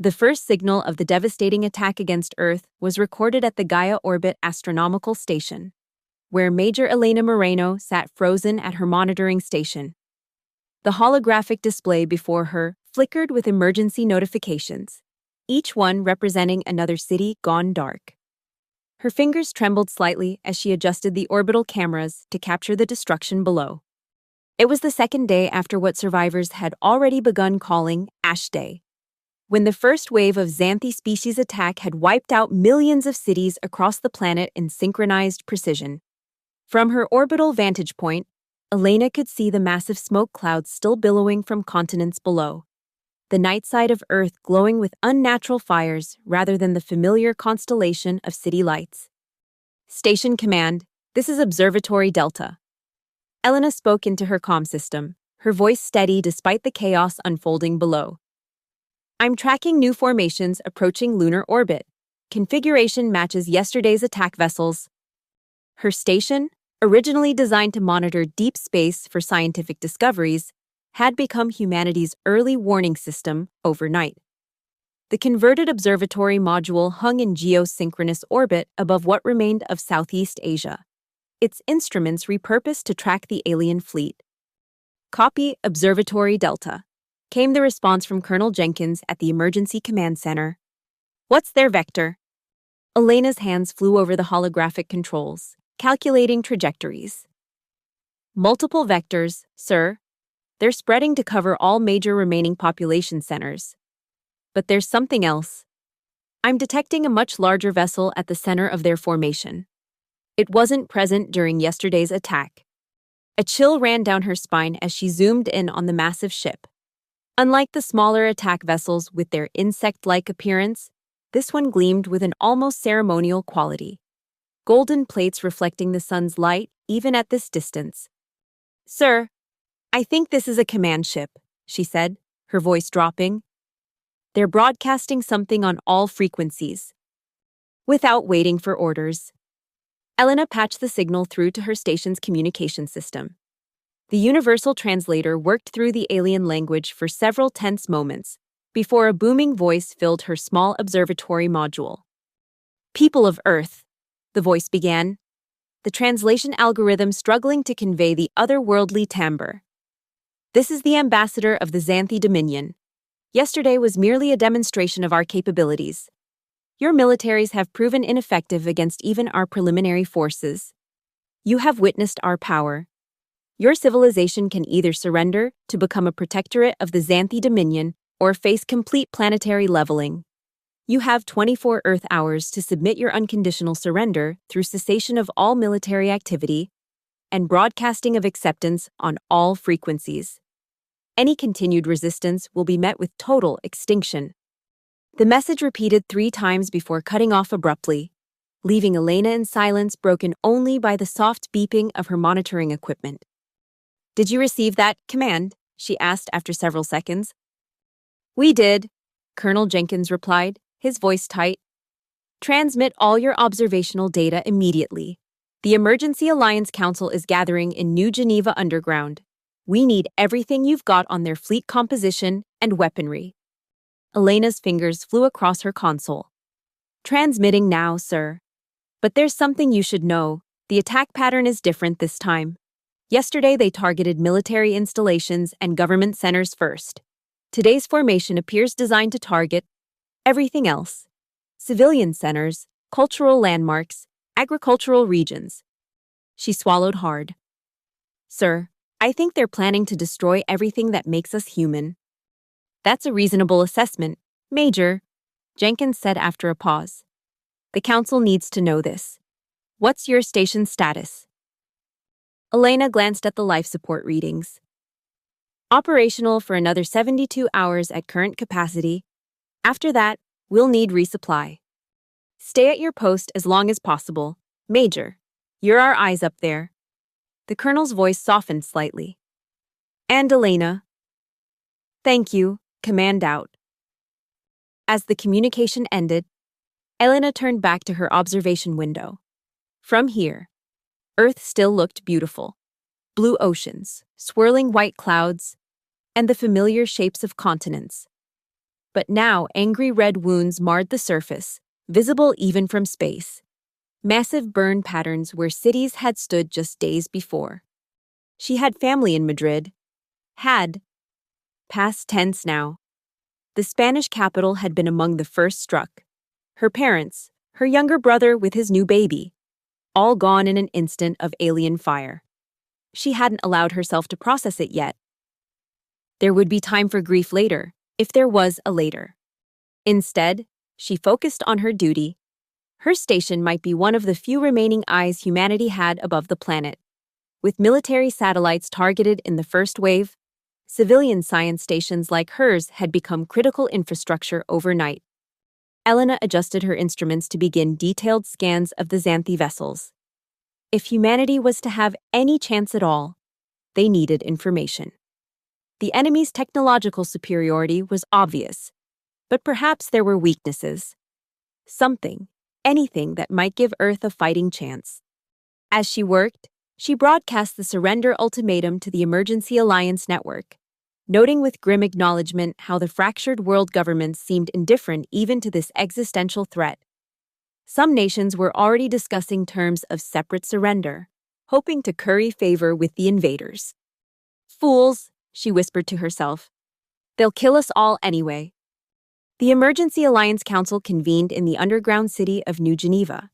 The first signal of the devastating attack against Earth was recorded at the Gaia Orbit Astronomical Station, where Major Elena Moreno sat frozen at her monitoring station. The holographic display before her flickered with emergency notifications, each one representing another city gone dark. Her fingers trembled slightly as she adjusted the orbital cameras to capture the destruction below. It was the second day after what survivors had already begun calling Ash Day, when the first wave of Xanthi species attack had wiped out millions of cities across the planet in synchronized precision. From her orbital vantage point, Elena could see the massive smoke clouds still billowing from continents below, the night side of Earth glowing with unnatural fires rather than the familiar constellation of city lights. Station Command, this is Observatory Delta. Elena spoke into her comm system, her voice steady despite the chaos unfolding below. I'm tracking new formations approaching lunar orbit. Configuration matches yesterday's attack vessels. Her station, originally designed to monitor deep space for scientific discoveries, had become humanity's early warning system overnight. The converted observatory module hung in geosynchronous orbit above what remained of Southeast Asia, its instruments repurposed to track the alien fleet. Copy Observatory Delta, came the response from Colonel Jenkins at the Emergency Command Center. What's their vector? Elena's hands flew over the holographic controls, calculating trajectories. Multiple vectors, sir. They're spreading to cover all major remaining population centers. But there's something else. I'm detecting a much larger vessel at the center of their formation. It wasn't present during yesterday's attack. A chill ran down her spine as she zoomed in on the massive ship. Unlike the smaller attack vessels with their insect-like appearance, this one gleamed with an almost ceremonial quality. Golden plates reflecting the sun's light even at this distance. Sir, I think this is a command ship, she said, her voice dropping. They're broadcasting something on all frequencies. Without waiting for orders, Elena patched the signal through to her station's communication system. The universal translator worked through the alien language for several tense moments before a booming voice filled her small observatory module. People of Earth, the voice began, the translation algorithm struggling to convey the otherworldly timbre. This is the ambassador of the Xanthi Dominion. Yesterday was merely a demonstration of our capabilities. Your militaries have proven ineffective against even our preliminary forces. You have witnessed our power. Your civilization can either surrender to become a protectorate of the Xanthi Dominion or face complete planetary leveling. You have 24 Earth hours to submit your unconditional surrender through cessation of all military activity and broadcasting of acceptance on all frequencies. Any continued resistance will be met with total extinction. The message repeated 3 times before cutting off abruptly, leaving Elena in silence broken only by the soft beeping of her monitoring equipment. Did you receive that command? She asked after several seconds. We did, Colonel Jenkins replied, his voice tight. Transmit all your observational data immediately. The Emergency Alliance Council is gathering in New Geneva Underground. We need everything you've got on their fleet composition and weaponry. Elena's fingers flew across her console. Transmitting now, sir. But there's something you should know. The attack pattern is different this time. Yesterday, they targeted military installations and government centers first. Today's formation appears designed to target everything else. Civilian centers, cultural landmarks, agricultural regions. She swallowed hard. Sir, I think they're planning to destroy everything that makes us human. That's a reasonable assessment, Major, Jenkins said after a pause. The Council needs to know this. What's your station's status? Elena glanced at the life support readings. Operational for another 72 hours at current capacity. After that, we'll need resupply. Stay at your post as long as possible. Major, you're our eyes up there. The colonel's voice softened slightly. And Elena. Thank you, command out. As the communication ended, Elena turned back to her observation window. From here, Earth still looked beautiful. Blue oceans, swirling white clouds, and the familiar shapes of continents. But now angry red wounds marred the surface, visible even from space. Massive burn patterns where cities had stood just days before. She had family in Madrid. Had. Past tense now. The Spanish capital had been among the first struck. Her parents, her younger brother with his new baby, all gone in an instant of alien fire. She hadn't allowed herself to process it yet. There would be time for grief later, if there was a later. Instead, she focused on her duty. Her station might be one of the few remaining eyes humanity had above the planet. With military satellites targeted in the first wave, civilian science stations like hers had become critical infrastructure overnight. Elena adjusted her instruments to begin detailed scans of the Xanthi vessels. If humanity was to have any chance at all, they needed information. The enemy's technological superiority was obvious, but perhaps there were weaknesses. Something, anything that might give Earth a fighting chance. As she worked, she broadcast the surrender ultimatum to the Emergency Alliance Network, noting with grim acknowledgement how the fractured world governments seemed indifferent even to this existential threat. Some nations were already discussing terms of separate surrender, hoping to curry favor with the invaders. Fools, she whispered to herself. They'll kill us all anyway. The Emergency Alliance Council convened in the underground city of New Geneva,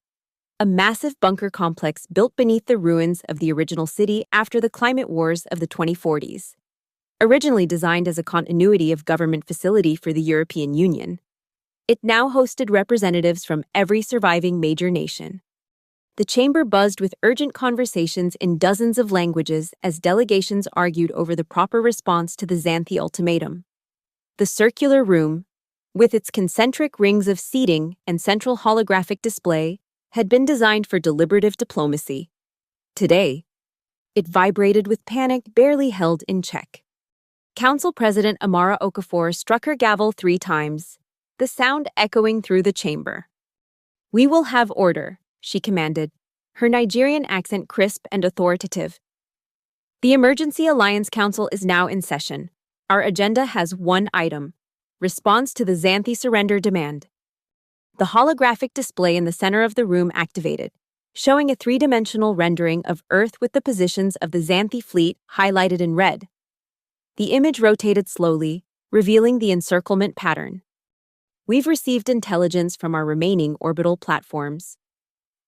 a massive bunker complex built beneath the ruins of the original city after the climate wars of the 2040s. Originally designed as a continuity of government facility for the European Union, it now hosted representatives from every surviving major nation. The chamber buzzed with urgent conversations in dozens of languages as delegations argued over the proper response to the Xanthi ultimatum. The circular room, with its concentric rings of seating and central holographic display, had been designed for deliberative diplomacy. Today, it vibrated with panic barely held in check. Council President Amara Okafor struck her gavel 3 times, the sound echoing through the chamber. "We will have order," she commanded, her Nigerian accent crisp and authoritative. "The Emergency Alliance Council is now in session. Our agenda has one item: response to the Xanthi surrender demand." The holographic display in the center of the room activated, showing a 3-dimensional rendering of Earth with the positions of the Xanthi fleet highlighted in red. The image rotated slowly, revealing the encirclement pattern. "We've received intelligence from our remaining orbital platforms,"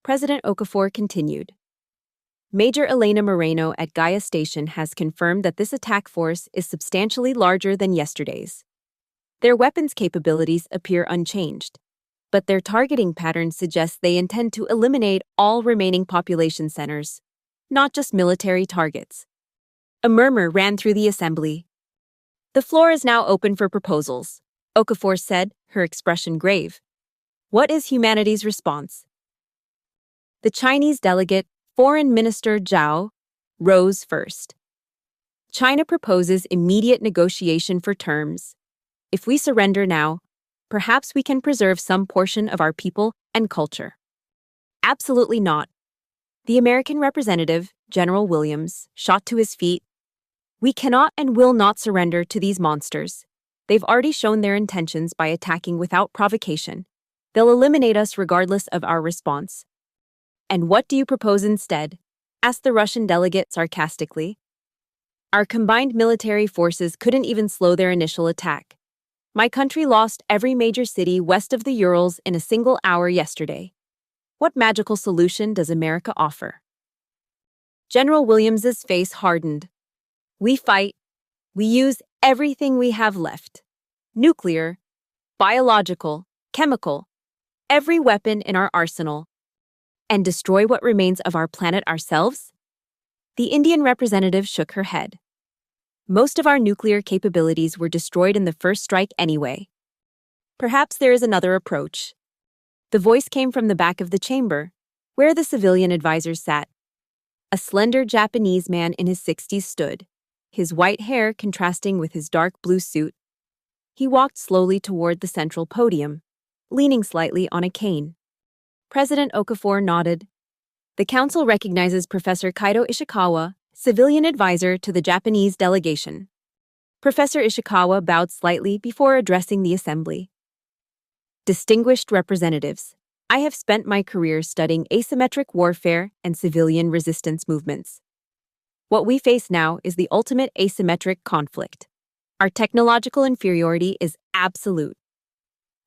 President Okafor continued. "Major Elena Moreno at Gaia Station has confirmed that this attack force is substantially larger than yesterday's. Their weapons capabilities appear unchanged, but their targeting pattern suggests they intend to eliminate all remaining population centers, not just military targets." A murmur ran through the assembly. "The floor is now open for proposals," Okafor said, her expression grave. "What is humanity's response?" The Chinese delegate, Foreign Minister Zhao, rose first. "China proposes immediate negotiation for terms. If we surrender now, perhaps we can preserve some portion of our people and culture." "Absolutely not." The American representative, General Williams, shot to his feet. "We cannot and will not surrender to these monsters. They've already shown their intentions by attacking without provocation. They'll eliminate us regardless of our response." "And what do you propose instead?" asked the Russian delegate sarcastically. "Our combined military forces couldn't even slow their initial attack. My country lost every major city west of the Urals in a single hour yesterday. What magical solution does America offer?" General Williams's face hardened. "We fight. We use everything we have left. Nuclear, biological, chemical, every weapon in our arsenal. And destroy what remains of our planet ourselves?" The Indian representative shook her head. "Most of our nuclear capabilities were destroyed in the first strike anyway. Perhaps there is another approach." The voice came from the back of the chamber, where the civilian advisors sat. A slender Japanese man in his 60s stood, his white hair contrasting with his dark blue suit. He walked slowly toward the central podium, leaning slightly on a cane. President Okafor nodded. "The council recognizes Professor Kaito Ishikawa, civilian advisor to the Japanese delegation." Professor Ishikawa bowed slightly before addressing the assembly. Distinguished representatives, I have spent my career studying asymmetric warfare and civilian resistance movements. What we face now is the ultimate asymmetric conflict. Our technological inferiority is absolute.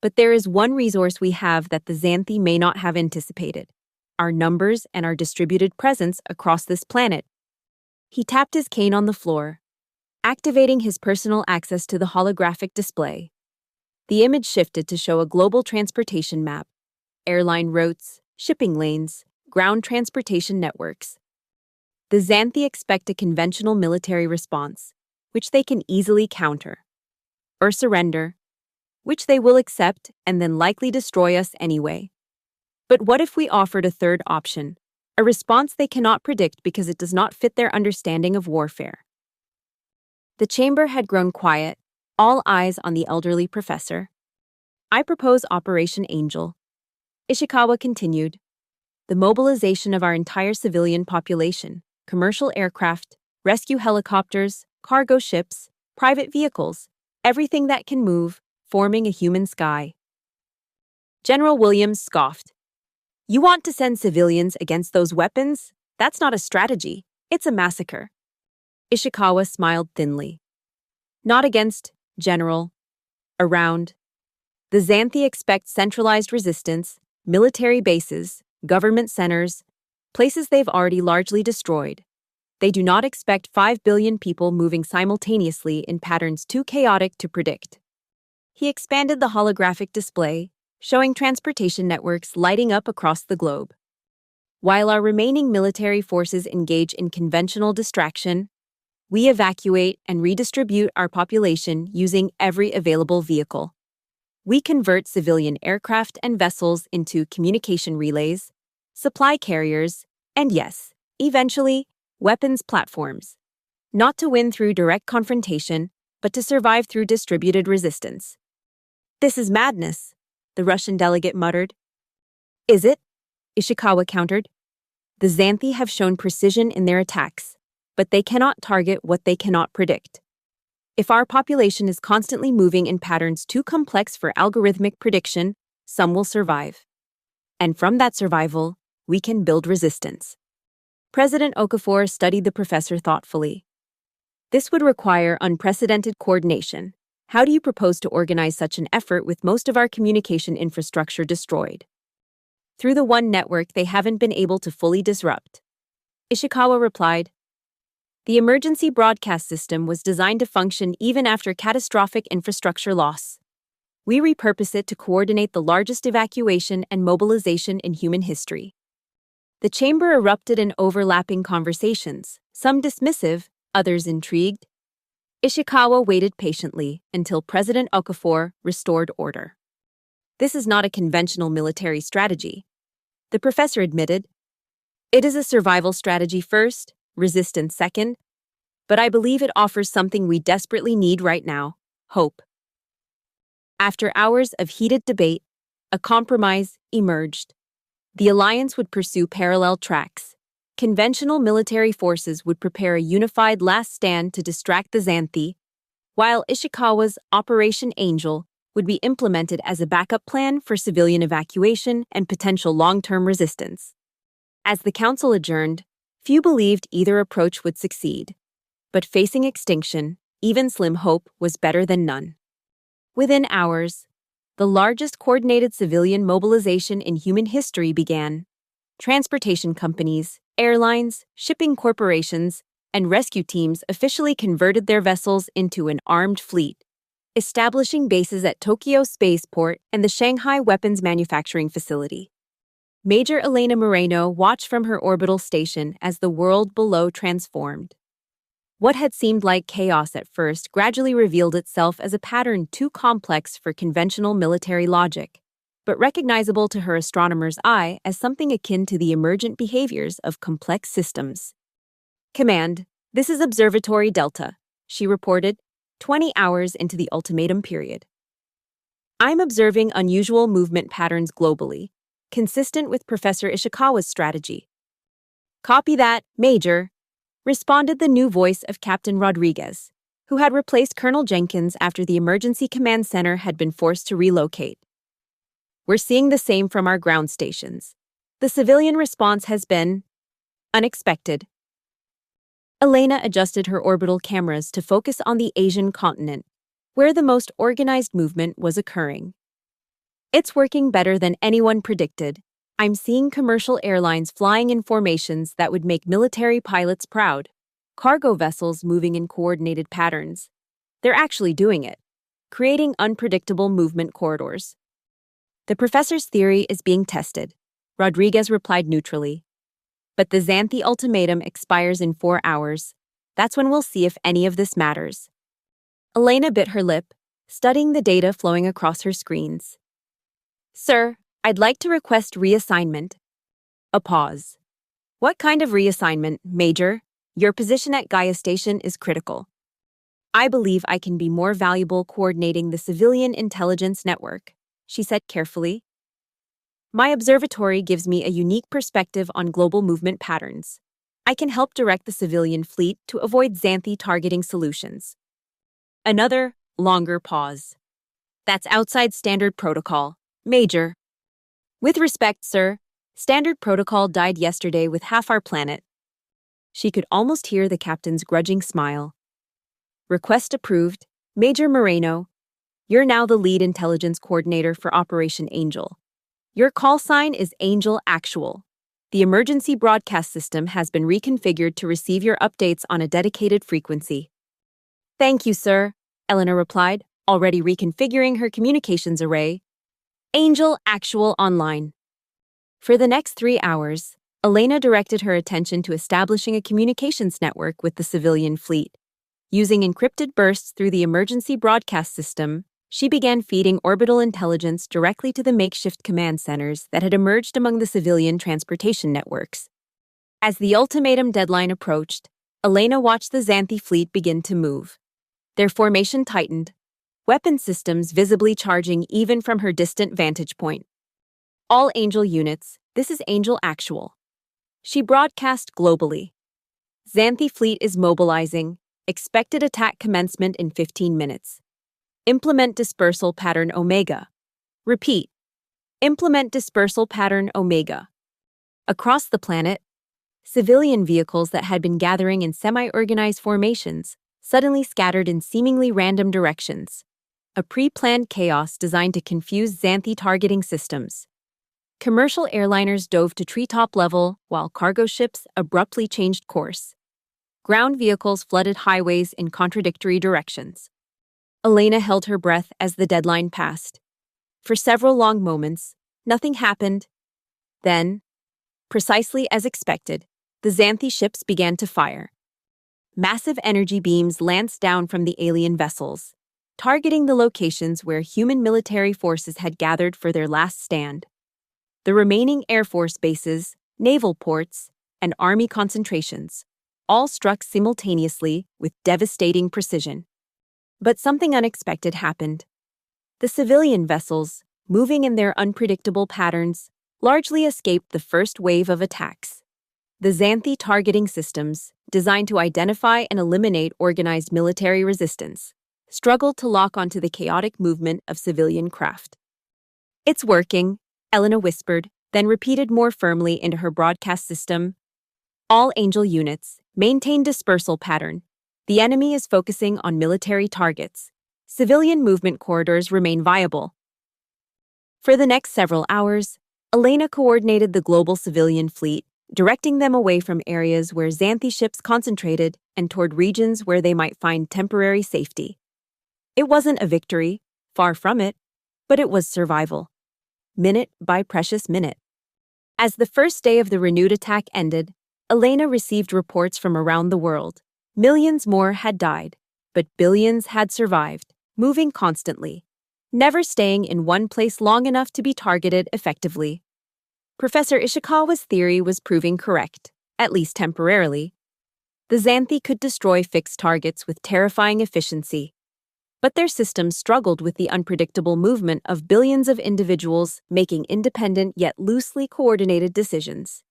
But there is one resource we have that the Xanthi may not have anticipated: our numbers and our distributed presence across this planet. He tapped his cane on the floor, activating his personal access to the holographic display. The image shifted to show a global transportation map: airline routes, shipping lanes, ground transportation networks. The Xanthi expect a conventional military response, which they can easily counter, or surrender, which they will accept and then likely destroy us anyway. But what if we offered a third option, a response they cannot predict because it does not fit their understanding of warfare? The chamber had grown quiet, all eyes on the elderly professor. I propose Operation Angel. Ishikawa continued. The mobilization of our entire civilian population, commercial aircraft, rescue helicopters, cargo ships, private vehicles, everything that can move, forming a human sky. General Williams scoffed. You want to send civilians against those weapons? That's not a strategy. It's a massacre. Ishikawa smiled thinly. Not against, General. Around. The Xanthi expect centralized resistance, military bases, government centers, places they've already largely destroyed. They do not expect 5 billion people moving simultaneously in patterns too chaotic to predict. He expanded the holographic display, showing transportation networks lighting up across the globe. While our remaining military forces engage in conventional distraction, we evacuate and redistribute our population using every available vehicle. We convert civilian aircraft and vessels into communication relays, supply carriers, and yes, eventually, weapons platforms. Not to win through direct confrontation, but to survive through distributed resistance. This is madness, the Russian delegate muttered. Is it? Ishikawa countered. The Xanthi have shown precision in their attacks, but they cannot target what they cannot predict. If our population is constantly moving in patterns too complex for algorithmic prediction, some will survive. And from that survival, we can build resistance. President Okafor studied the professor thoughtfully. This would require unprecedented coordination. How do you propose to organize such an effort with most of our communication infrastructure destroyed? Through the one network they haven't been able to fully disrupt. Ishikawa replied, the emergency broadcast system was designed to function even after catastrophic infrastructure loss. We repurpose it to coordinate the largest evacuation and mobilization in human history. The chamber erupted in overlapping conversations, some dismissive, others intrigued. Ishikawa waited patiently until President Okafor restored order. This is not a conventional military strategy, the professor admitted. It is a survival strategy first, resistance second, but I believe it offers something we desperately need right now: hope. After hours of heated debate, a compromise emerged. The alliance would pursue parallel tracks. Conventional military forces would prepare a unified last stand to distract the Xanthi, while Ishikawa's Operation Angel would be implemented as a backup plan for civilian evacuation and potential long-term resistance. As the council adjourned, few believed either approach would succeed. But facing extinction, even slim hope was better than none. Within hours, the largest coordinated civilian mobilization in human history began. Transportation companies, airlines, shipping corporations, and rescue teams officially converted their vessels into an armed fleet, establishing bases at Tokyo Spaceport and the Shanghai Weapons Manufacturing Facility. Major Elena Moreno watched from her orbital station as the world below transformed. What had seemed like chaos at first gradually revealed itself as a pattern too complex for conventional military logic, but recognizable to her astronomer's eye as something akin to the emergent behaviors of complex systems. Command, this is Observatory Delta, she reported, 20 hours into the ultimatum period. I'm observing unusual movement patterns globally, consistent with Professor Ishikawa's strategy. Copy that, Major, responded the new voice of Captain Rodriguez, who had replaced Colonel Jenkins after the Emergency Command Center had been forced to relocate. We're seeing the same from our ground stations. The civilian response has been unexpected. Elena adjusted her orbital cameras to focus on the Asian continent, where the most organized movement was occurring. It's working better than anyone predicted. I'm seeing commercial airlines flying in formations that would make military pilots proud. Cargo vessels moving in coordinated patterns. They're actually doing it, creating unpredictable movement corridors. The professor's theory is being tested, Rodriguez replied neutrally. But the Xanthi ultimatum expires in 4 hours. That's when we'll see if any of this matters. Elena bit her lip, studying the data flowing across her screens. Sir, I'd like to request reassignment. A pause. What kind of reassignment, Major? Your position at Gaia Station is critical. I believe I can be more valuable coordinating the civilian intelligence network, she said carefully. My observatory gives me a unique perspective on global movement patterns. I can help direct the civilian fleet to avoid Xanthi targeting solutions. Another, longer pause. That's outside standard protocol, Major. With respect, sir, standard protocol died yesterday with half our planet. She could almost hear the captain's grudging smile. Request approved, Major Moreno. You're now the lead intelligence coordinator for Operation Angel. Your call sign is Angel Actual. The emergency broadcast system has been reconfigured to receive your updates on a dedicated frequency. Thank you, sir, Elena replied, already reconfiguring her communications array. Angel Actual online. For the next 3 hours, Elena directed her attention to establishing a communications network with the civilian fleet. Using encrypted bursts through the emergency broadcast system, she began feeding orbital intelligence directly to the makeshift command centers that had emerged among the civilian transportation networks. As the ultimatum deadline approached, Elena watched the Xanthi fleet begin to move. Their formation tightened, weapon systems visibly charging even from her distant vantage point. All Angel units, this is Angel Actual. She broadcast globally. Xanthi fleet is mobilizing. Expected attack commencement in 15 minutes. Implement dispersal pattern Omega. Repeat. Implement dispersal pattern Omega. Across the planet, civilian vehicles that had been gathering in semi-organized formations suddenly scattered in seemingly random directions. A pre-planned chaos designed to confuse Xanthi targeting systems. Commercial airliners dove to treetop level while cargo ships abruptly changed course. Ground vehicles flooded highways in contradictory directions. Elena held her breath as the deadline passed. For several long moments, nothing happened. Then, precisely as expected, the Xanthi ships began to fire. Massive energy beams lanced down from the alien vessels, targeting the locations where human military forces had gathered for their last stand. The remaining Air Force bases, naval ports, and Army concentrations all struck simultaneously with devastating precision. But something unexpected happened. The civilian vessels, moving in their unpredictable patterns, largely escaped the first wave of attacks. The Xanthi targeting systems, designed to identify and eliminate organized military resistance, struggled to lock onto the chaotic movement of civilian craft. It's working, Elena whispered, then repeated more firmly into her broadcast system. All Angel units, maintain dispersal pattern. The enemy is focusing on military targets. Civilian movement corridors remain viable. For the next several hours, Elena coordinated the global civilian fleet, directing them away from areas where Xanthi ships concentrated and toward regions where they might find temporary safety. It wasn't a victory, far from it, but it was survival. Minute by precious minute. As the first day of the renewed attack ended, Elena received reports from around the world. Millions more had died, but billions had survived, moving constantly, never staying in one place long enough to be targeted effectively. Professor Ishikawa's theory was proving correct, at least temporarily. The Xanthi could destroy fixed targets with terrifying efficiency, but their systems struggled with the unpredictable movement of billions of individuals making independent yet loosely coordinated decisions.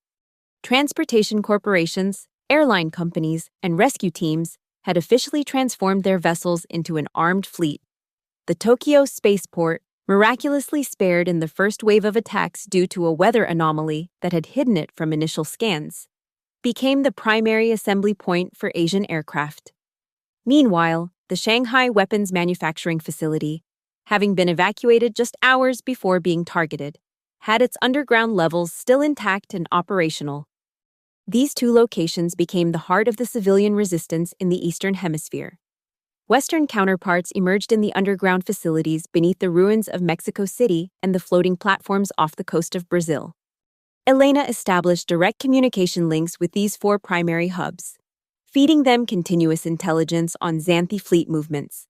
Transportation corporations, airline companies, and rescue teams had officially transformed their vessels into an armed fleet. The Tokyo spaceport, miraculously spared in the first wave of attacks due to a weather anomaly that had hidden it from initial scans, became the primary assembly point for Asian aircraft. Meanwhile, the Shanghai weapons manufacturing facility, having been evacuated just hours before being targeted, had its underground levels still intact and operational. These two locations became the heart of the civilian resistance in the Eastern Hemisphere. Western counterparts emerged in the underground facilities beneath the ruins of Mexico City and the floating platforms off the coast of Brazil. Elena established direct communication links with these four primary hubs, feeding them continuous intelligence on Xanthi fleet movements.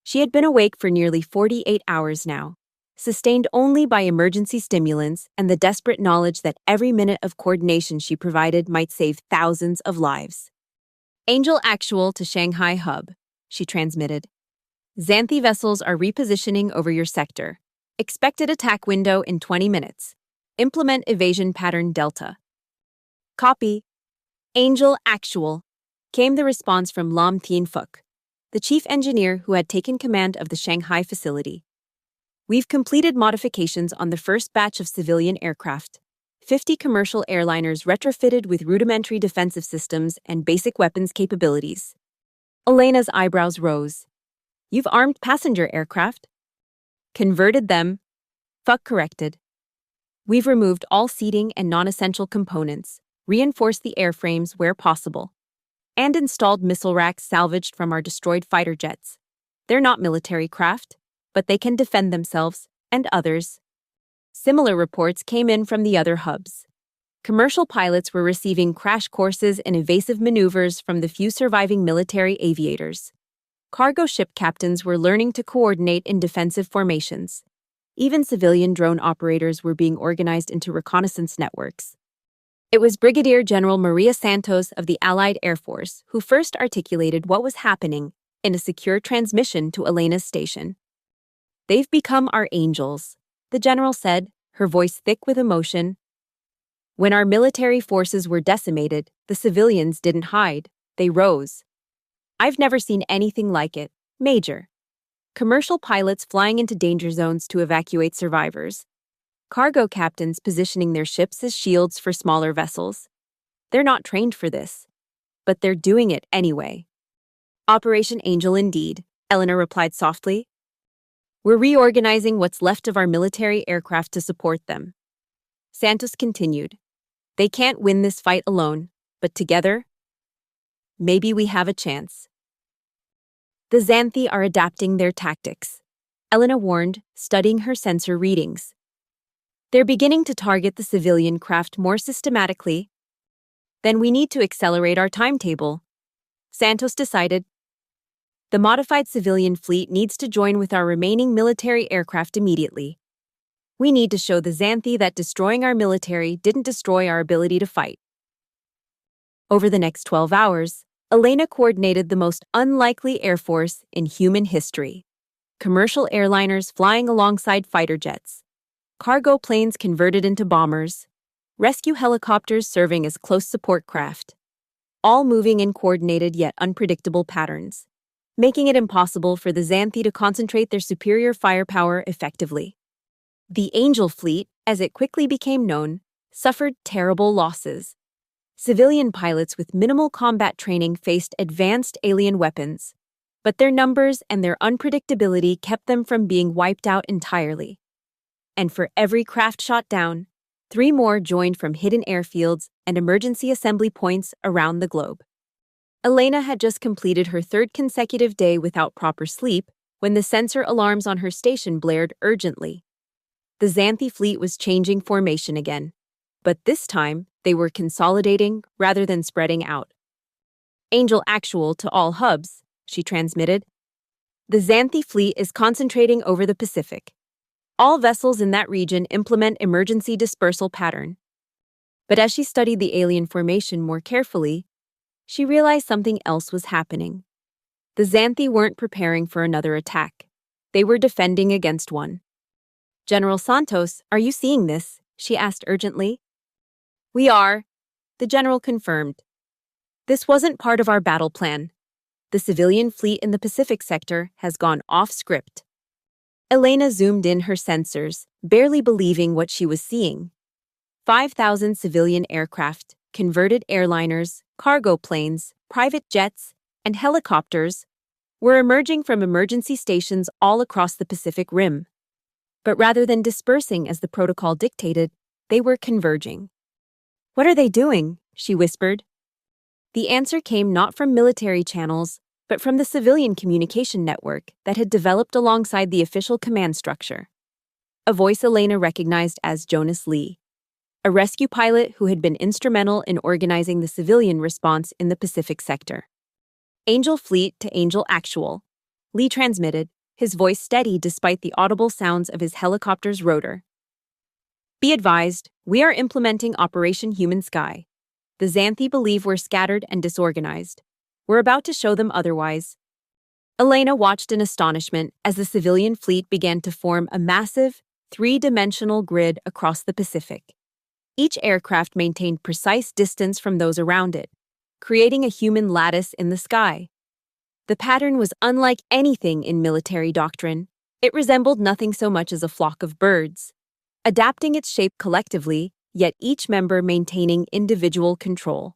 She had been awake for nearly 48 hours now, sustained only by emergency stimulants and the desperate knowledge that every minute of coordination she provided might save thousands of lives. Angel Actual to Shanghai Hub, she transmitted. Xanthi vessels are repositioning over your sector. Expected attack window in 20 minutes. Implement evasion pattern Delta. Copy. Angel Actual, came the response from Lam Thien Phuc, the chief engineer who had taken command of the Shanghai facility. We've completed modifications on the first batch of civilian aircraft, 50 commercial airliners retrofitted with rudimentary defensive systems and basic weapons capabilities. Elena's eyebrows rose. You've armed passenger aircraft? Converted them, Phuc corrected. We've removed all seating and non-essential components, reinforced the airframes where possible, and installed missile racks salvaged from our destroyed fighter jets. They're not military craft, but they can defend themselves and others. Similar reports came in from the other hubs. Commercial pilots were receiving crash courses in evasive maneuvers from the few surviving military aviators. Cargo ship captains were learning to coordinate in defensive formations. Even civilian drone operators were being organized into reconnaissance networks. It was Brigadier General Maria Santos of the Allied Air Force who first articulated what was happening in a secure transmission to Elena's station. They've become our angels, the general said, her voice thick with emotion. When our military forces were decimated, the civilians didn't hide, they rose. I've never seen anything like it, Major. Commercial pilots flying into danger zones to evacuate survivors. Cargo captains positioning their ships as shields for smaller vessels. They're not trained for this, but they're doing it anyway. Operation Angel indeed, Eleanor replied softly. We're reorganizing what's left of our military aircraft to support them. Santos continued. They can't win this fight alone, but together, maybe we have a chance. The Xanthi are adapting their tactics, Elena warned, studying her sensor readings. They're beginning to target the civilian craft more systematically. Then we need to accelerate our timetable, Santos decided. The modified civilian fleet needs to join with our remaining military aircraft immediately. We need to show the Xanthi that destroying our military didn't destroy our ability to fight. Over the next 12 hours, Elena coordinated the most unlikely air force in human history. Commercial airliners flying alongside fighter jets, cargo planes converted into bombers, rescue helicopters serving as close support craft, all moving in coordinated yet unpredictable patterns, making it impossible for the Xanthi to concentrate their superior firepower effectively. The Angel Fleet, as it quickly became known, suffered terrible losses. Civilian pilots with minimal combat training faced advanced alien weapons, but their numbers and their unpredictability kept them from being wiped out entirely. And for every craft shot down, 3 more joined from hidden airfields and emergency assembly points around the globe. Elena had just completed her 3rd consecutive day without proper sleep when the sensor alarms on her station blared urgently. The Xanthi fleet was changing formation again, but this time they were consolidating rather than spreading out. Angel Actual to all hubs, she transmitted. The Xanthi fleet is concentrating over the Pacific. All vessels in that region implement emergency dispersal pattern. But as she studied the alien formation more carefully, she realized something else was happening. The Xanthi weren't preparing for another attack. They were defending against one. General Santos, are you seeing this? She asked urgently. We are, the general confirmed. This wasn't part of our battle plan. The civilian fleet in the Pacific sector has gone off script. Elena zoomed in her sensors, barely believing what she was seeing. 5,000 civilian aircraft, converted airliners, cargo planes, private jets, and helicopters were emerging from emergency stations all across the Pacific Rim. But rather than dispersing as the protocol dictated, they were converging. "What are they doing?" she whispered. The answer came not from military channels, but from the civilian communication network that had developed alongside the official command structure. A voice Elena recognized as Jonas Lee, a rescue pilot who had been instrumental in organizing the civilian response in the Pacific sector. "Angel Fleet to Angel Actual," Lee transmitted, his voice steady despite the audible sounds of his helicopter's rotor. "Be advised, we are implementing Operation Human Sky. The Xanthi believe we're scattered and disorganized. We're about to show them otherwise." Elena watched in astonishment as the civilian fleet began to form a massive, three-dimensional grid across the Pacific. Each aircraft maintained precise distance from those around it, creating a human lattice in the sky. The pattern was unlike anything in military doctrine. It resembled nothing so much as a flock of birds, adapting its shape collectively, yet each member maintaining individual control.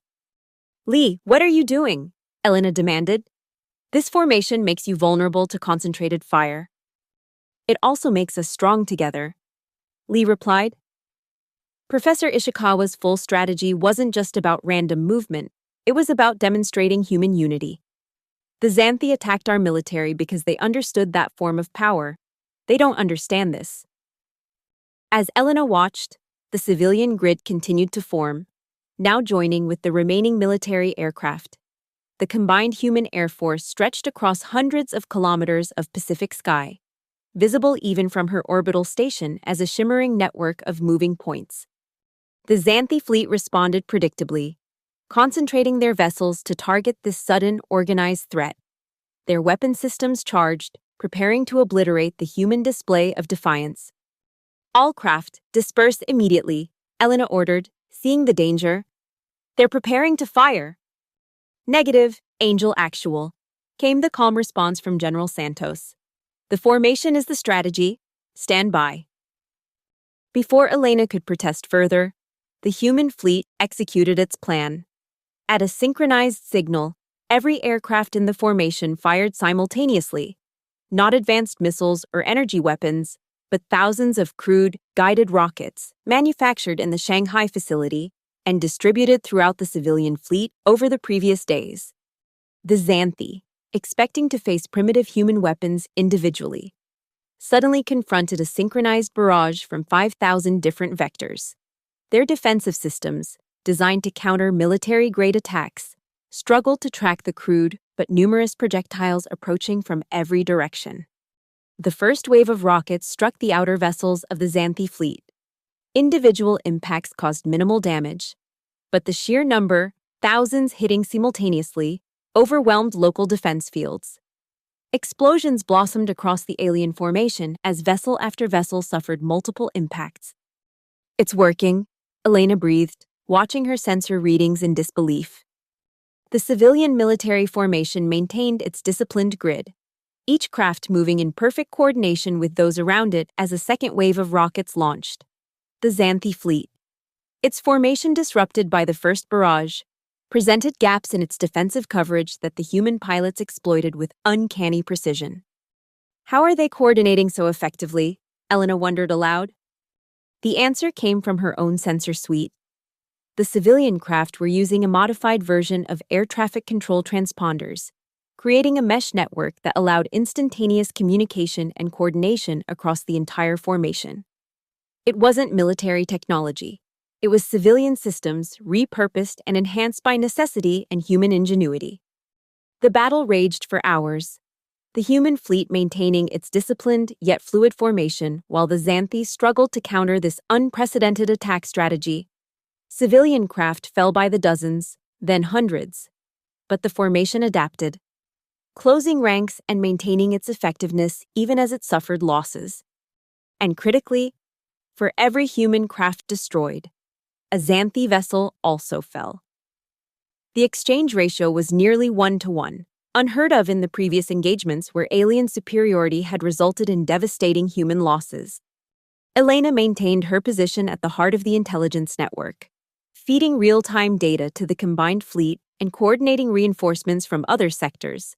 "Lee, what are you doing?" Elena demanded. "This formation makes you vulnerable to concentrated fire." "It also makes us strong together," Lee replied. Professor Ishikawa's full strategy wasn't just about random movement, it was about demonstrating human unity. The Xanthi attacked our military because they understood that form of power. They don't understand this. As Elena watched, the civilian grid continued to form, now joining with the remaining military aircraft. The combined human air force stretched across hundreds of kilometers of Pacific sky, visible even from her orbital station as a shimmering network of moving points. The Xanthi fleet responded predictably, concentrating their vessels to target this sudden, organized threat. Their weapon systems charged, preparing to obliterate the human display of defiance. "All craft, disperse immediately," Elena ordered, seeing the danger. "They're preparing to fire." "Negative, Angel Actual," came the calm response from General Santos. "The formation is the strategy. Stand by." Before Elena could protest further, the human fleet executed its plan. At a synchronized signal, every aircraft in the formation fired simultaneously, not advanced missiles or energy weapons, but thousands of crude, guided rockets manufactured in the Shanghai facility and distributed throughout the civilian fleet over the previous days. The Xanthi, expecting to face primitive human weapons individually, suddenly confronted a synchronized barrage from 5,000 different vectors. Their defensive systems, designed to counter military-grade attacks, struggled to track the crude but numerous projectiles approaching from every direction. The first wave of rockets struck the outer vessels of the Xanthi fleet. Individual impacts caused minimal damage, but the sheer number, thousands hitting simultaneously, overwhelmed local defense fields. Explosions blossomed across the alien formation as vessel after vessel suffered multiple impacts. "It's working," Elena breathed, watching her sensor readings in disbelief. The civilian-military formation maintained its disciplined grid, each craft moving in perfect coordination with those around it as a second wave of rockets launched. The Xanthi fleet, its formation disrupted by the first barrage, presented gaps in its defensive coverage that the human pilots exploited with uncanny precision. "How are they coordinating so effectively?" Elena wondered aloud. The answer came from her own sensor suite. The civilian craft were using a modified version of air traffic control transponders, creating a mesh network that allowed instantaneous communication and coordination across the entire formation. It wasn't military technology. It was civilian systems repurposed and enhanced by necessity and human ingenuity. The battle raged for hours, the human fleet maintaining its disciplined yet fluid formation while the Xanthi struggled to counter this unprecedented attack strategy. Civilian craft fell by the dozens, then hundreds, but the formation adapted, closing ranks and maintaining its effectiveness even as it suffered losses. And critically, for every human craft destroyed, a Xanthi vessel also fell. The exchange ratio was nearly 1-to-1, unheard of in the previous engagements where alien superiority had resulted in devastating human losses. Elena maintained her position at the heart of the intelligence network, feeding real-time data to the combined fleet and coordinating reinforcements from other sectors.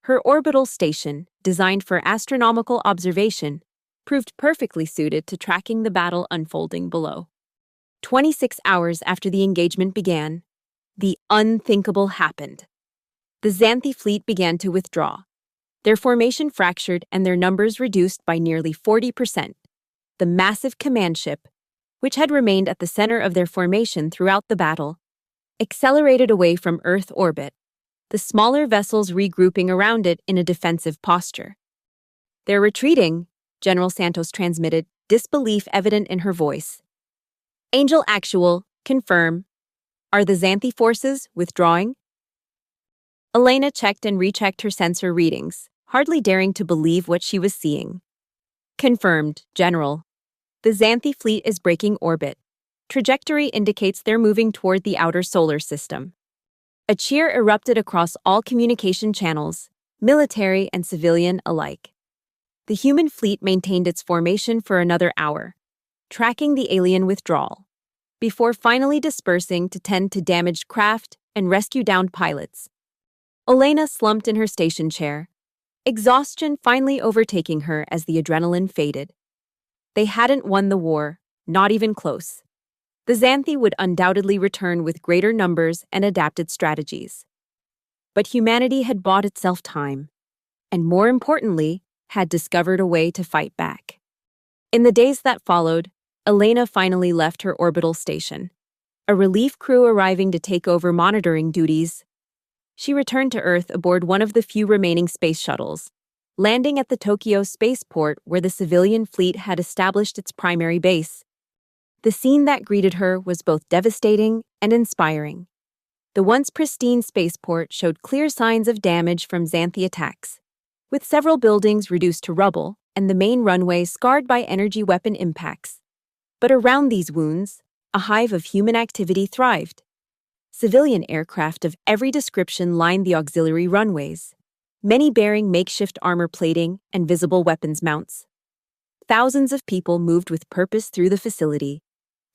Her orbital station, designed for astronomical observation, proved perfectly suited to tracking the battle unfolding below. 26 hours after the engagement began, the unthinkable happened. The Xanthi fleet began to withdraw. Their formation fractured and their numbers reduced by nearly 40%. The massive command ship, which had remained at the center of their formation throughout the battle, accelerated away from Earth orbit, the smaller vessels regrouping around it in a defensive posture. "They're retreating," General Santos transmitted, disbelief evident in her voice. "Angel Actual, confirm. Are the Xanthi forces withdrawing?" Elena checked and rechecked her sensor readings, hardly daring to believe what she was seeing. "Confirmed, General. The Xanthi fleet is breaking orbit. Trajectory indicates they're moving toward the outer solar system." A cheer erupted across all communication channels, military and civilian alike. The human fleet maintained its formation for another hour, tracking the alien withdrawal, before finally dispersing to tend to damaged craft and rescue downed pilots. Elena slumped in her station chair, exhaustion finally overtaking her as the adrenaline faded. They hadn't won the war, not even close. The Xanthi would undoubtedly return with greater numbers and adapted strategies. But humanity had bought itself time, and more importantly, had discovered a way to fight back. In the days that followed, Elena finally left her orbital station, a relief crew arriving to take over monitoring duties. She returned to Earth aboard one of the few remaining space shuttles, landing at the Tokyo spaceport where the civilian fleet had established its primary base. The scene that greeted her was both devastating and inspiring. The once pristine spaceport showed clear signs of damage from Xanthi attacks, with several buildings reduced to rubble and the main runway scarred by energy weapon impacts. But around these wounds, a hive of human activity thrived. Civilian aircraft of every description lined the auxiliary runways, many bearing makeshift armor plating and visible weapons mounts. Thousands of people moved with purpose through the facility,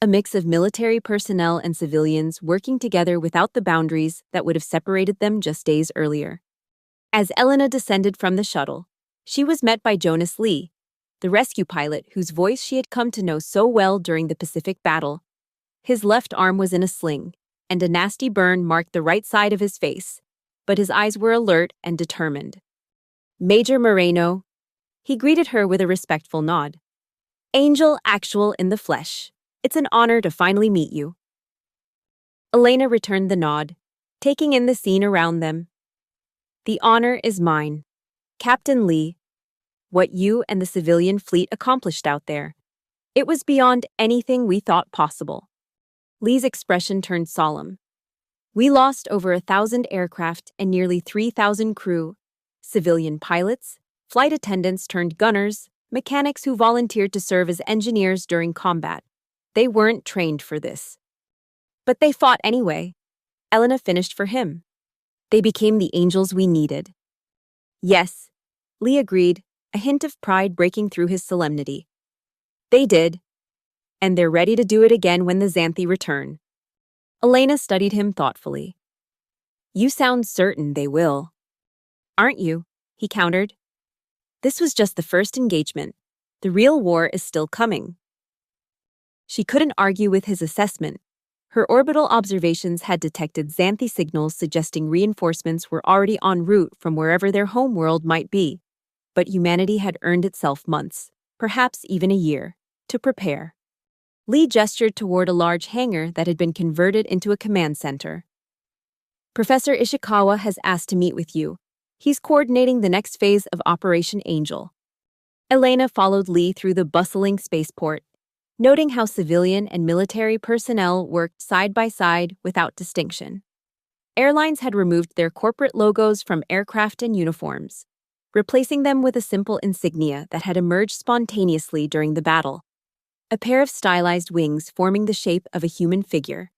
a mix of military personnel and civilians working together without the boundaries that would have separated them just days earlier. As Elena descended from the shuttle, she was met by Jonas Lee, the rescue pilot whose voice she had come to know so well during the Pacific battle. His left arm was in a sling, and a nasty burn marked the right side of his face, but his eyes were alert and determined. "Major Moreno," he greeted her with a respectful nod. "Angel Actual in the flesh. It's an honor to finally meet you." Elena returned the nod, taking in the scene around them. "The honor is mine. Captain Lee, what you and the civilian fleet accomplished out there, it was beyond anything we thought possible." Lee's expression turned solemn. "We lost over 1,000 aircraft and nearly 3,000 crew, civilian pilots, flight attendants turned gunners, mechanics who volunteered to serve as engineers during combat. They weren't trained for this. But they fought anyway." Elena finished for him. "They became the angels we needed." "Yes," Lee agreed, a hint of pride breaking through his solemnity. "They did. And they're ready to do it again when the Xanthi return." Elena studied him thoughtfully. "You sound certain they will." "Aren't you?" he countered. "This was just the first engagement. The real war is still coming." She couldn't argue with his assessment. Her orbital observations had detected Xanthi signals suggesting reinforcements were already en route from wherever their homeworld might be. But humanity had earned itself months, perhaps even a year, to prepare. Lee gestured toward a large hangar that had been converted into a command center. "Professor Ishikawa has asked to meet with you. He's coordinating the next phase of Operation Angel." Elena followed Lee through the bustling spaceport, noting how civilian and military personnel worked side by side without distinction. Airlines had removed their corporate logos from aircraft and uniforms, replacing them with a simple insignia that had emerged spontaneously during the battle, a pair of stylized wings forming the shape of a human figure.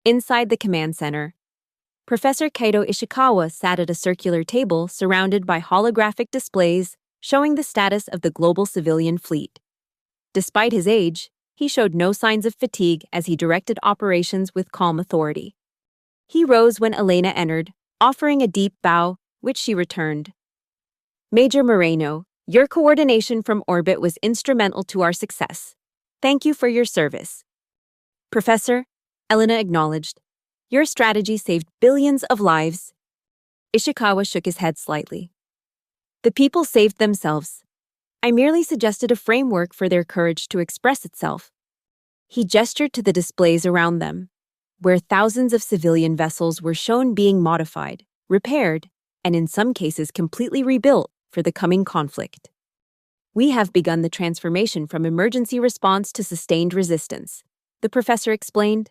Inside the command center, Professor Kaito Ishikawa sat at a circular table surrounded by holographic displays showing the status of the global civilian fleet. Despite his age, he showed no signs of fatigue as he directed operations with calm authority. He rose when Elena entered, offering a deep bow, which she returned. Major Moreno, your coordination from orbit was instrumental to our success. Thank you for your service. Professor, Elena acknowledged, your strategy saved billions of lives. Ishikawa shook his head slightly. The people saved themselves. I merely suggested a framework for their courage to express itself. He gestured to the displays around them, where thousands of civilian vessels were shown being modified, repaired, and in some cases completely rebuilt for the coming conflict. We have begun the transformation from emergency response to sustained resistance, the professor explained.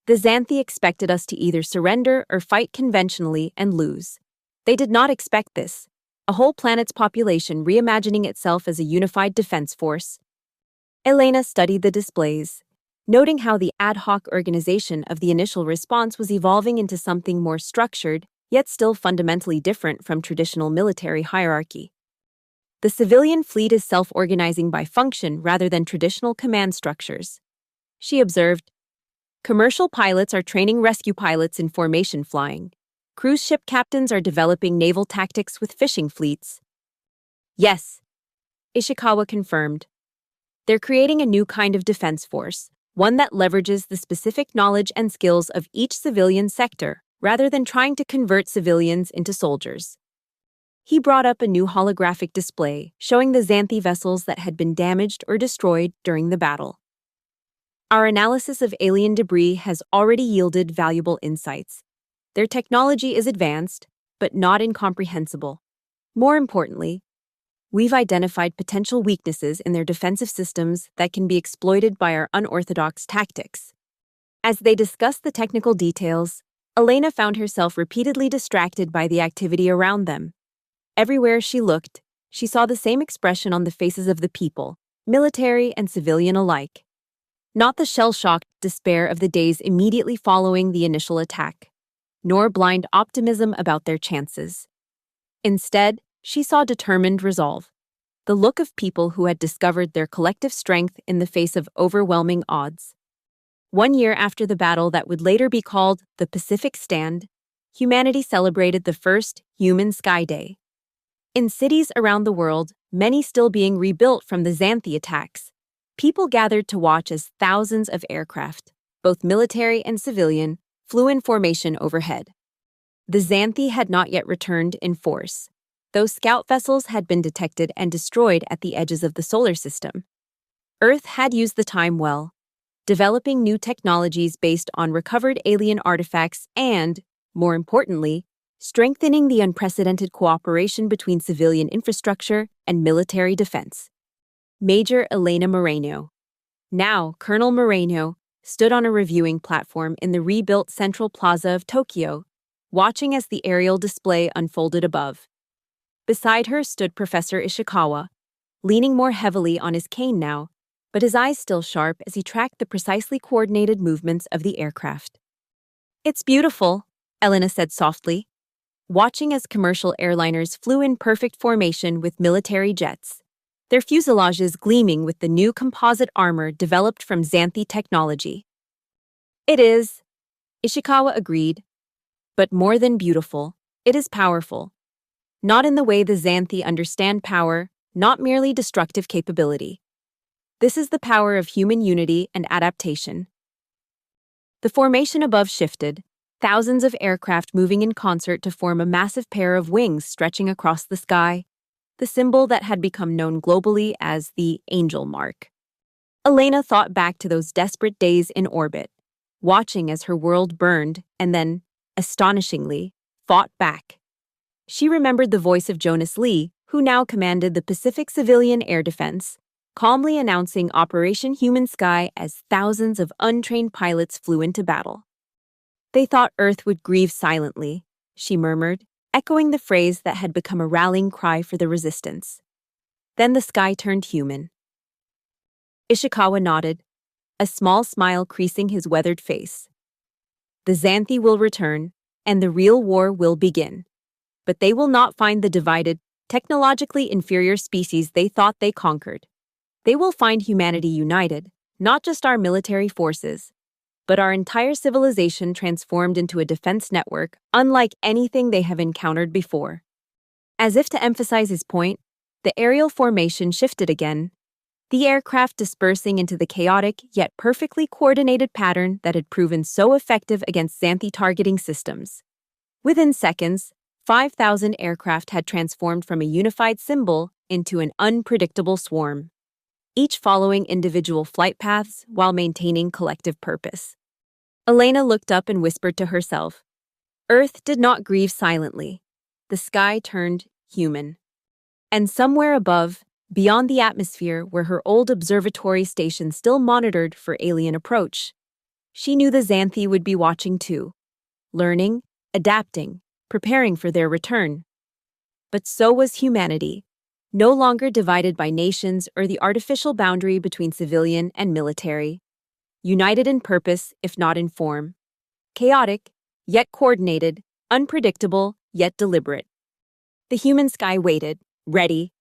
The Xanthi expected us to either surrender or fight conventionally and lose. They did not expect this, a whole planet's population reimagining itself as a unified defense force. Elena studied the displays, noting how the ad hoc organization of the initial response was evolving into something more structured, yet still fundamentally different from traditional military hierarchy. The civilian fleet is self-organizing by function rather than traditional command structures. She observed, commercial pilots are training rescue pilots in formation flying. Cruise ship captains are developing naval tactics with fishing fleets. Yes, Ishikawa confirmed. They're creating a new kind of defense force, one that leverages the specific knowledge and skills of each civilian sector, rather than trying to convert civilians into soldiers. He brought up a new holographic display showing the Xanthi vessels that had been damaged or destroyed during the battle. Our analysis of alien debris has already yielded valuable insights. Their technology is advanced, but not incomprehensible. More importantly, we've identified potential weaknesses in their defensive systems that can be exploited by our unorthodox tactics. As they discussed the technical details, Elena found herself repeatedly distracted by the activity around them. Everywhere she looked, she saw the same expression on the faces of the people, military and civilian alike. Not the shell-shocked despair of the days immediately following the initial attack, nor blind optimism about their chances. Instead, she saw determined resolve, the look of people who had discovered their collective strength in the face of overwhelming odds. 1 year after the battle that would later be called the Pacific Stand, humanity celebrated the first Human Sky Day. In cities around the world, many still being rebuilt from the Xanthi attacks, people gathered to watch as thousands of aircraft, both military and civilian, flew in formation overhead. The Xanthi had not yet returned in force, though scout vessels had been detected and destroyed at the edges of the solar system. Earth had used the time well, developing new technologies based on recovered alien artifacts and, more importantly, strengthening the unprecedented cooperation between civilian infrastructure and military defense. Major Elena Moreno, now Colonel Moreno, stood on a reviewing platform in the rebuilt Central Plaza of Tokyo, watching as the aerial display unfolded above. Beside her stood Professor Ishikawa, leaning more heavily on his cane now, but his eyes still sharp as he tracked the precisely coordinated movements of the aircraft. It's beautiful, Elena said softly, watching as commercial airliners flew in perfect formation with military jets, their fuselages gleaming with the new composite armor developed from Xanthi technology. It is, Ishikawa agreed, but more than beautiful, it is powerful. Not in the way the Xanthi understand power, not merely destructive capability. This is the power of human unity and adaptation. The formation above shifted, thousands of aircraft moving in concert to form a massive pair of wings stretching across the sky, the symbol that had become known globally as the angel mark. Elena thought back to those desperate days in orbit, watching as her world burned and then, astonishingly, fought back. She remembered the voice of Jonas Lee, who now commanded the Pacific Civilian Air Defense, calmly announcing Operation Human Sky as thousands of untrained pilots flew into battle. They thought Earth would grieve silently, she murmured, echoing the phrase that had become a rallying cry for the resistance. Then the sky turned human. Ishikawa nodded, a small smile creasing his weathered face. The Xanthi will return, and the real war will begin. But they will not find the divided, technologically inferior species they thought they conquered. They will find humanity united, not just our military forces, but our entire civilization transformed into a defense network unlike anything they have encountered before. As if to emphasize his point, the aerial formation shifted again, the aircraft dispersing into the chaotic yet perfectly coordinated pattern that had proven so effective against Xanthi targeting systems. Within seconds, 5,000 aircraft had transformed from a unified symbol into an unpredictable swarm, each following individual flight paths while maintaining collective purpose. Elena looked up and whispered to herself. Earth did not grieve silently. The sky turned human. And somewhere above, beyond the atmosphere where her old observatory station still monitored for alien approach, she knew the Xanthi would be watching too, learning, adapting, preparing for their return. But so was humanity, no longer divided by nations or the artificial boundary between civilian and military, united in purpose if not in form, chaotic, yet coordinated, unpredictable, yet deliberate. The human sky waited, ready,